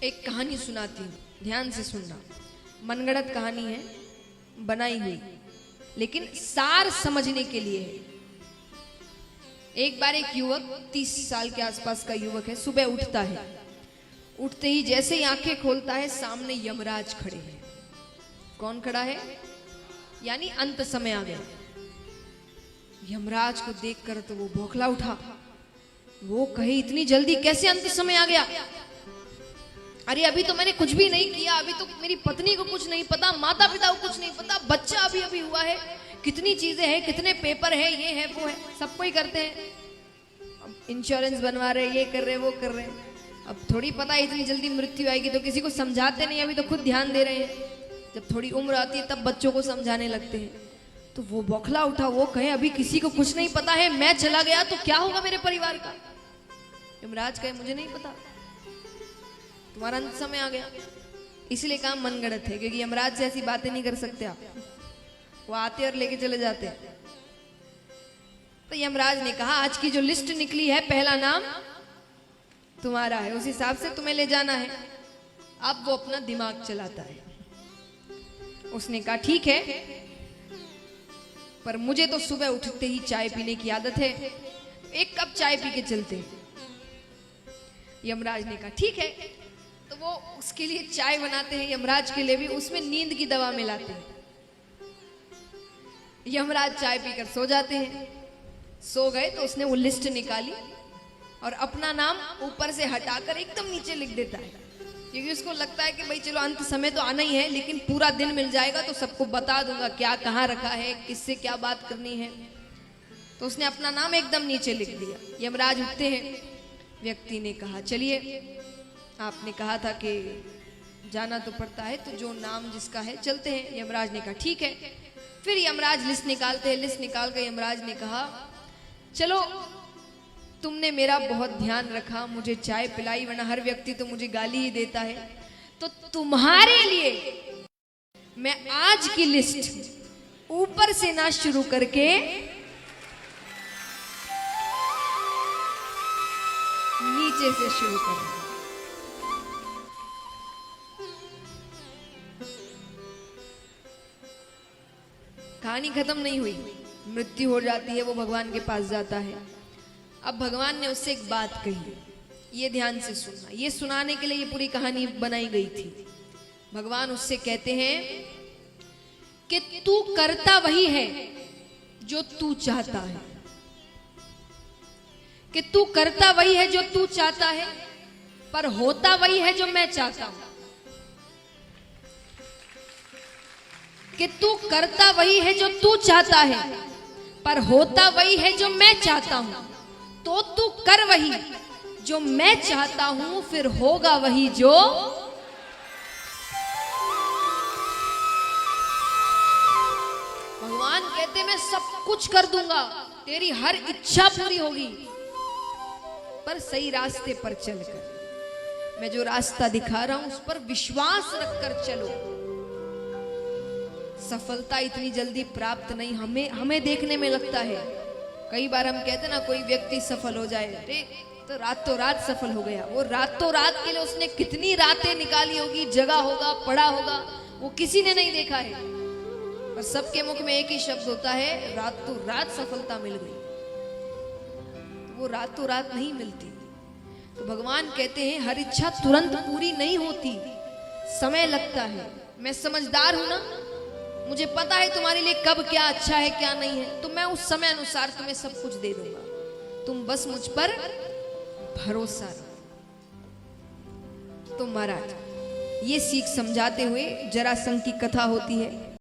एक कहानी सुनाती हूँ, ध्यान से सुनना। मनगढ़ंत कहानी है, बनाई हुई, लेकिन सार समझने के लिए है। एक बार एक युवक, 30 साल के आसपास का युवक है, सुबह उठता है। उठते ही जैसे ही आंखें खोलता है, सामने यमराज खड़े हैं। कौन खड़ा है? यानी अंत समय आ गया। यमराज को देखकर तो वो बौखला उठा। वो कहे, इतनी जल्दी कैसे अंत समय आ गया? अरे अभी तो मैंने कुछ भी नहीं किया, अभी तो मेरी पत्नी को कुछ नहीं पता, माता पिता को कुछ नहीं पता, बच्चा अभी अभी हुआ है, कितनी चीजें हैं, कितने पेपर है, ये है वो है, सब कोई करते हैं। अब इंश्योरेंस बनवा रहे, ये कर रहे, वो कर रहे। अब थोड़ी पता है इतनी जल्दी मृत्यु आएगी, तो किसी को समझाते नहीं, अभी तो खुद ध्यान दे रहे हैं। जब थोड़ी उम्र आती है तब बच्चों को समझाने लगते हैं। तो वो बौखला उठा। वो कहे, अभी किसी को कुछ नहीं पता है, मैं चला गया तो क्या होगा मेरे परिवार का? यमराज कहे, मुझे नहीं पता, तुम्हारा अंत समय आ गया। इसलिए काम मनगढ़ंत है, क्योंकि यमराज से ऐसी बातें नहीं कर सकते आप। वो आते और लेके चले जाते हैं। तो यमराज ने कहा, आज की जो लिस्ट निकली है, पहला नाम तुम्हारा है, उस हिसाब से तुम्हें ले जाना है। अब वो अपना दिमाग चलाता है। उसने कहा, ठीक है, पर मुझे तो सुबह उठते ही चाय पीने की आदत है, एक कप चाय पी के चलते हैं। यमराज ने कहा, ठीक है। तो वो उसके लिए चाय बनाते हैं, यमराज के लिए भी। उसमें नींद की दवा मिलाते हैं। यमराज चाय पीकर सो जाते हैं। सो गए तो उसने वो लिस्ट निकाली और अपना नाम ऊपर से हटाकर एकदम नीचे लिख देता है, क्योंकि उसको लगता है कि भाई चलो अंत समय तो आना ही है, लेकिन पूरा दिन मिल जाएगा तो सबको बता दूंगा क्या कहाँ रखा है, किससे क्या बात करनी है। तो उसने अपना नाम एकदम नीचे लिख दिया। यमराज उठते हैं। व्यक्ति ने कहा, चलिए, आपने कहा था कि जाना तो पड़ता है, तो जो नाम जिसका है चलते हैं। यमराज ने कहा, ठीक है। फिर यमराज लिस्ट निकालते हैं। लिस्ट निकाल कर यमराज ने कहा, चलो, तुमने मेरा बहुत ध्यान रखा, मुझे चाय पिलाई, वरना हर व्यक्ति तो मुझे गाली ही देता है। तो तुम्हारे लिए मैं आज की लिस्ट ऊपर से ना शुरू करके नीचे से शुरू करूंगा। कहानी खत्म नहीं हुई। मृत्यु हो जाती है, वो भगवान के पास जाता है। अब भगवान ने उससे एक बात कही, ये ध्यान से सुनना। ये सुनाने के लिए ये पूरी कहानी बनाई गई थी। भगवान उससे कहते हैं कि तू करता वही है जो तू चाहता है, कि तू करता वही है जो तू चाहता है, पर होता वही है जो मैं चाहता हूं। कि तू करता वही है जो तू चाहता है, पर होता वही है जो मैं चाहता हूं। तो तू कर वही जो मैं चाहता हूं, फिर होगा वही जो। भगवान कहते, मैं सब कुछ कर दूंगा, तेरी हर इच्छा पूरी होगी, पर सही रास्ते पर चलकर। मैं जो रास्ता दिखा रहा हूं उस पर विश्वास रखकर चलो। सफलता इतनी जल्दी प्राप्त नहीं, हमें देखने में लगता है। कई बार हम कहते हैं ना, कोई व्यक्ति सफल हो जाए, अरे तो रातों रात सफल हो गया। वो रातों रात के लिए उसने कितनी रातें निकाली होगी, जगा होगा, पढ़ा होगा, वो किसी ने नहीं देखा है। और सबके मुख में एक ही शब्द होता है, रातों रात सफलता मिल गई। वो रातों रात नहीं मिलती। तो भगवान कहते हैं, हर इच्छा तुरंत पूरी नहीं होती, समय लगता है। मैं समझदार हूं ना, मुझे पता है तुम्हारे लिए कब क्या अच्छा है क्या नहीं है, तो मैं उस समय अनुसार तुम्हें सब कुछ दे दूंगा। तुम बस मुझ पर भरोसा रखो। तो महाराज, ये सीख समझाते हुए जरासंध की कथा होती है।